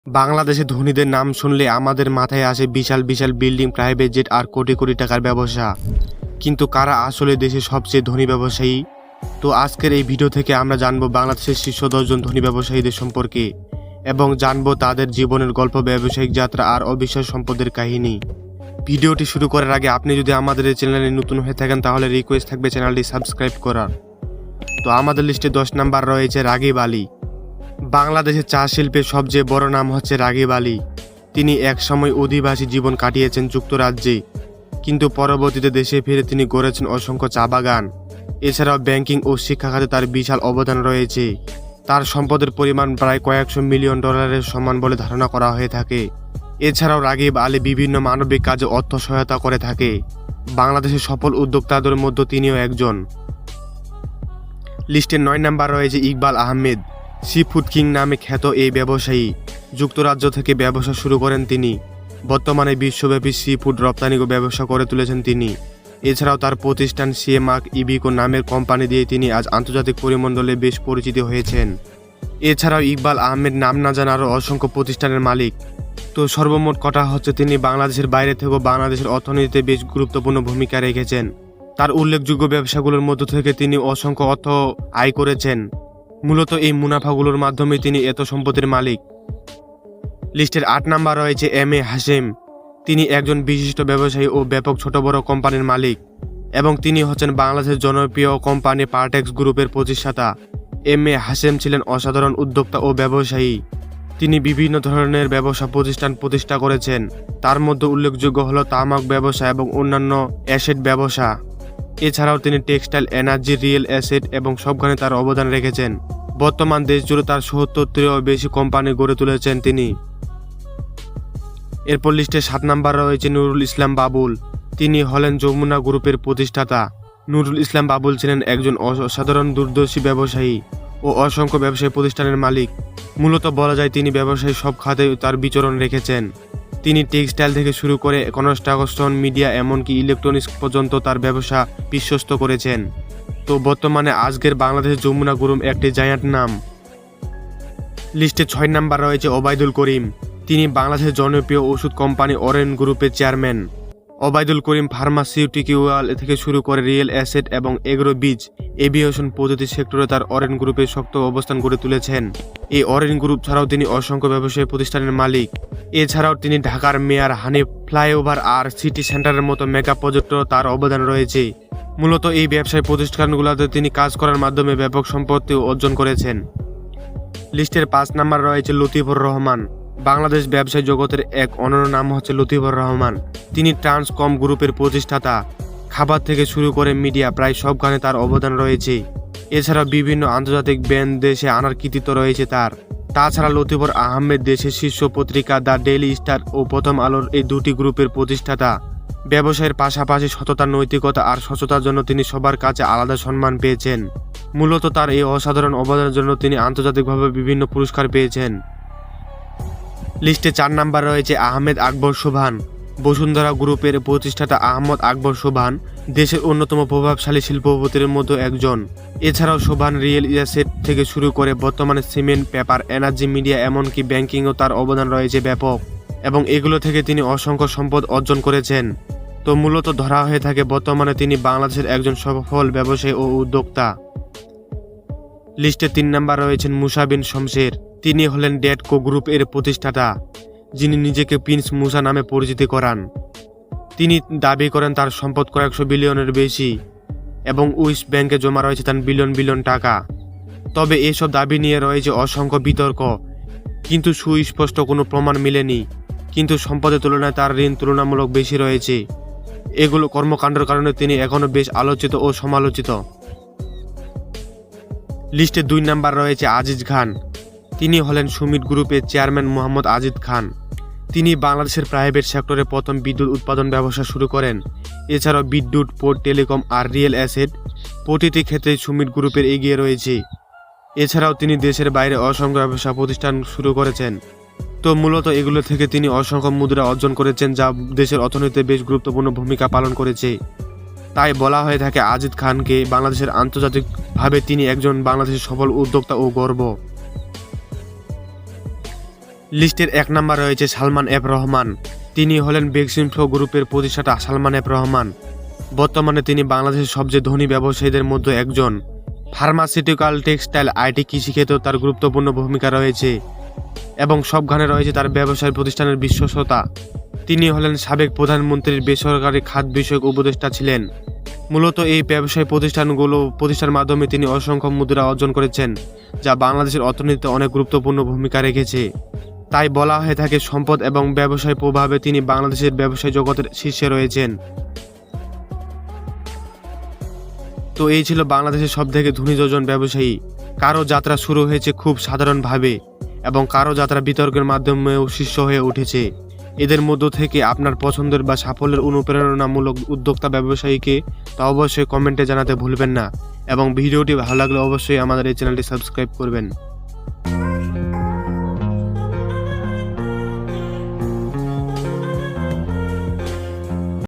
বাংলাদেশে ধনীদের নাম শুনলে আমাদের মাথায় আসে বিশাল বিশাল বিল্ডিং, প্রাইভেট জেট আর কোটি কোটি টাকার ব্যবসা। কিন্তু কারা আসলে দেশের সবচেয়ে ধনী ব্যবসায়ী? তো আজকের এই ভিডিও থেকে আমরা জানবো বাংলাদেশের শীর্ষ 10 জন ধনী ব্যবসায়ীদের সম্পর্কে এবং জানবো তাদের জীবনের গল্প, ব্যবসায়িক যাত্রা আর অবিশ্বাস্য সম্পদের কাহিনী। ভিডিওটি শুরু করার আগে আপনি যদি আমাদের এই চ্যানেলে নতুন হয়ে থাকেন তাহলে রিকোয়েস্ট থাকবে চ্যানেলটি সাবস্ক্রাইব করার। তো আমাদের লিস্টে 10 নাম্বার রয়েছে রাগিব আলী। বাংলাদেশের চা শিল্পের সবচেয়ে বড় নাম হচ্ছে রাগিব আলী। তিনি একসময় অধিবাসী জীবন কাটিয়েছেন যুক্তরাজ্যে, কিন্তু পরবর্তীতে দেশে ফিরে তিনি গড়েছেন অসংখ্য চা বাগান। এছাড়াও ব্যাংকিং ও শিক্ষা খাতে তার বিশাল অবদান রয়েছে। তার সম্পদের পরিমাণ প্রায় কয়েকশো মিলিয়ন ডলারের সমান বলে ধারণা করা হয়ে থাকে। এছাড়াও রাগিব আলী বিভিন্ন মানবিক কাজে অর্থ সহায়তা করে থাকে। বাংলাদেশের সফল উদ্যোক্তাদের মধ্যে তিনিও একজন। লিস্টে 9 নাম্বার রয়েছে Iqbal Ahmed. Sea food king নামে খ্যাত এই ব্যবসায়ী। যুক্তরাজ্য থেকে ব্যবসা শুরু করেন তিনি। বর্তমানে বিশ্বব্যাপী সি ফুড রপ্তানি ব্যবসা করে তুলেছেন তিনি। এছাড়াও তার প্রতিষ্ঠান সিএমার্ক ইবিকো নামের কোম্পানি দিয়ে তিনি আজ আন্তর্জাতিক পরিমণ্ডলে বেশ পরিচিত হয়েছেন। এছাড়াও ইকবাল আহমেদ নাম না জানা আরও অসংখ্য প্রতিষ্ঠানের মালিক। তো সর্বমোট কথা হচ্ছে তিনি বাংলাদেশের বাইরে থেকেও বাংলাদেশের অর্থনীতিতে বেশ গুরুত্বপূর্ণ ভূমিকা রেখেছেন। তার উল্লেখযোগ্য ব্যবসাগুলোর মধ্য থেকে তিনি অসংখ্য অর্থ আয় করেছেন। মূলত এই মুনাফাগুলোর মাধ্যমে তিনি এত সম্পদের মালিক। লিস্টের 8 নাম্বার রয়েছে এম এ হাশেম। তিনি একজন বিশিষ্ট ব্যবসায়ী ও ব্যাপক ছোট বড় কোম্পানির মালিক এবং তিনি হচ্ছেন বাংলাদেশের জনপ্রিয় কোম্পানি পার্টেক্স গ্রুপের প্রতিষ্ঠাতা। এম এ হাশেম ছিলেন অসাধারণ উদ্যোক্তা ও ব্যবসায়ী। তিনি বিভিন্ন ধরনের ব্যবসা প্রতিষ্ঠান প্রতিষ্ঠা করেছেন। তার মধ্যে উল্লেখযোগ্য হলো তামাক ব্যবসা এবং অন্যান্য অ্যাসেট ব্যবসা। এছাড়াও তিনি টেক্সটাইল, এনার্জি, রিয়েল এস্টেট এবং সবখানে তার অবদান রেখেছেন। বর্তমান দেশ জুড়ে তার ৭০টিরও বেশি কোম্পানি গড়ে তুলেছেন তিনি। এরপর লিস্টে 7 নাম্বার রয়েছে নুরুল ইসলাম বাবুল। তিনি হলেন যমুনা গ্রুপের প্রতিষ্ঠাতা। নুরুল ইসলাম বাবুল ছিলেন একজন অসাধারণ দূরদর্শী ব্যবসায়ী ও অসংখ্য ব্যবসায়ী প্রতিষ্ঠানের মালিক। মূলত বলা যায় তিনি ব্যবসায়ী সব খাতে তার বিচরণ রেখেছেন। তিনি টেক্সটাইল থেকে শুরু করে কনস্ট্রাকশন, মিডিয়া, এমনকি ইলেকট্রনিক্স পর্যন্ত তার ব্যবসা বিশ্বস্ত করেছেন। তো বর্তমানে আজকের বাংলাদেশের যমুনা গ্রুপ একটি জায়ান্ট নাম। লিস্টে 6 নাম্বার রয়েছে ওবায়দুল করিম। তিনি বাংলাদেশের জনপ্রিয় ওষুধ কোম্পানি অরেন গ্রুপের চেয়ারম্যান। ওবায়দুল করিম ফার্মাসিউটিক্যাল থেকে শুরু করে রিয়েল এস্টেট এবং এগ্রো বীজ, এভিয়েশন প্রতিটি সেক্টরে তার অরেন গ্রুপের শক্ত অবস্থান গড়ে তুলেছেন। এই অরেন গ্রুপ ছাড়াও তিনি অসংখ্য ব্যবসায়ী প্রতিষ্ঠানের মালিক। এছাড়াও তিনি ঢাকার মেয়র, হানিফ ফ্লাইওভার আর সিটি সেন্টারের মতো মেগা প্রজেক্টও তার অবদান রয়েছে। মূলত এই ব্যবসায়ী প্রতিষ্ঠানগুলোতে তিনি কাজ করার মাধ্যমে ব্যাপক সম্পত্তি অর্জন করেছেন। লিস্টের 5 নাম্বার রয়েছে লতিফুর রহমান। বাংলাদেশ ব্যবসায় জগতের এক অনন্য নাম হচ্ছে লতিফুর রহমান। তিনি ট্রান্সকম গ্রুপের প্রতিষ্ঠাতা। খাবার থেকে শুরু করে মিডিয়া প্রায় সবখানে তার অবদান রয়েছে। এছাড়াও বিভিন্ন আন্তর্জাতিক ব্র্যান্ড দেশে আনার কৃতিত্ব রয়েছে তার। তাছাড়া লতিফুর আহমেদ দেশের শীর্ষ পত্রিকা দ্য ডেইলি স্টার ও প্রথম আলোর এই দুটি গ্রুপের প্রতিষ্ঠাতা। ব্যবসায়ের পাশাপাশি সততা, নৈতিকতা আর স্বচ্ছতার জন্য তিনি সবার কাছে আলাদা সম্মান পেয়েছেন। মূলত তার এই অসাধারণ অবদানের জন্য তিনি আন্তর্জাতিকভাবে বিভিন্ন পুরস্কার পেয়েছেন। লিস্টে 4 নাম্বার রয়েছে আহমেদ আকবর সোবহান। বসুন্ধরা গ্রুপের প্রতিষ্ঠাতা আহমদ আকবর সোবহান দেশের অন্যতম প্রভাবশালী শিল্পপতির মধ্যে একজন। এছাড়াও সোবহান রিয়েল এস্টেট থেকে শুরু করে বর্তমানে সিমেন্ট, পেপার, এনার্জি, মিডিয়া, এমনকি ব্যাংকিংও তার অবদান রয়েছে ব্যাপক এবং এগুলো থেকে তিনি অসংখ্য সম্পদ অর্জন করেছেন। তো মূলত ধরা হয়ে থাকে বর্তমানে তিনি বাংলাদেশের একজন সফল ব্যবসায়ী ও উদ্যোক্তা। লিস্টে 3 নাম্বার রয়েছেন মুসা বিন শমশের। তিনি হলেন ডেটকো গ্রুপ এর প্রতিষ্ঠাতা, যিনি নিজেকে প্রিন্স মুসা নামে পরিচিতি করান। তিনি দাবি করেন তার সম্পদ কয়েকশো বিলিয়নের বেশি এবং উইস ব্যাংকে জমা রয়েছে তার বিলিয়ন বিলিয়ন টাকা। তবে এসব দাবি নিয়ে রয়েছে অসংখ্য বিতর্ক, কিন্তু সুস্পষ্ট কোনো প্রমাণ মিলেনি। কিন্তু সম্পদের তুলনায় তার ঋণ তুলনামূলক বেশি রয়েছে। এগুলো কর্মকাণ্ডের কারণে তিনি এখনও বেশ আলোচিত ও সমালোচিত। লিস্টে 2 নাম্বার রয়েছে আজিজ খান। তিনি হলেন সুমিত গ্রুপের চেয়ারম্যান মোহাম্মদ আজিজ খান। তিনি বাংলাদেশের প্রাইভেট সেক্টরে প্রথম বিদ্যুৎ উৎপাদন ব্যবসা শুরু করেন। এছাড়াও বিদ্যুৎ, পোর্ট, টেলিকম আর রিয়েল এস্টেট প্রতিটি ক্ষেত্রে সুমিত গ্রুপের এগিয়ে রয়েছে। এছাড়াও তিনি দেশের বাইরে অসংখ্য ব্যবসা প্রতিষ্ঠান শুরু করেছেন। তো মূলত এগুলো থেকে তিনি অসংখ্য মুদ্রা অর্জন করেছেন, যা দেশের অর্থনীতিতে বেশ গুরুত্বপূর্ণ ভূমিকা পালন করেছে। তাই বলা হয়ে থাকে আজিজ খানকে বাংলাদেশের আন্তর্জাতিকভাবে তিনি একজন বাংলাদেশের সফল উদ্যোক্তা ও গর্ব। লিস্টের 1 নম্বরে রয়েছে সালমান এফ রহমান। তিনি হলেন বেক্সিমফ্লো গ্রুপের প্রতিষ্ঠাতা সালমান এফ রহমান। বর্তমানে তিনি বাংলাদেশের সবচেয়ে ধনী ব্যবসায়ীদের মধ্যে একজন। ফার্মাসিউটিক্যাল, টেক্সটাইল, আইটি, কৃষিক্ষেত্রেও তার গুরুত্বপূর্ণ ভূমিকা রয়েছে এবং সবখানে রয়েছে তার ব্যবসায় প্রতিষ্ঠানের বিশ্বস্ততা। তিনি হলেন সাবেক প্রধানমন্ত্রীর বেসরকারি খাত বিষয়ক উপদেষ্টা ছিলেন। মূলত এই ব্যবসায়ী প্রতিষ্ঠানের মাধ্যমে তিনি অসংখ্য মুদ্রা অর্জন করেছেন, যা বাংলাদেশের অর্থনীতিতে অনেক গুরুত্বপূর্ণ ভূমিকা রেখেছে। তাই বলা হয়ে থাকে সম্পদ এবং ব্যবসায় প্রভাবে তিনি বাংলাদেশের ব্যবসায় জগতের শীর্ষে রয়েছেন। তো এই ছিল বাংলাদেশের সবথেকে ধনী 2 জন ব্যবসায়ী। কারো যাত্রা শুরু হয়েছে খুব সাধারণভাবে এবং কারো যাত্রা বিতর্কের মাধ্যমেও শীর্ষ হয়ে উঠেছে। এদের মধ্য থেকে আপনার পছন্দের বা সাফল্যের অনুপ্রেরণামূলক উদ্যোক্তা ব্যবসায়ীকে তা অবশ্যই কমেন্টে জানাতে ভুলবেন না এবং ভিডিওটি ভালো লাগলে অবশ্যই আমাদের এই চ্যানেলটি সাবস্ক্রাইব করবেন।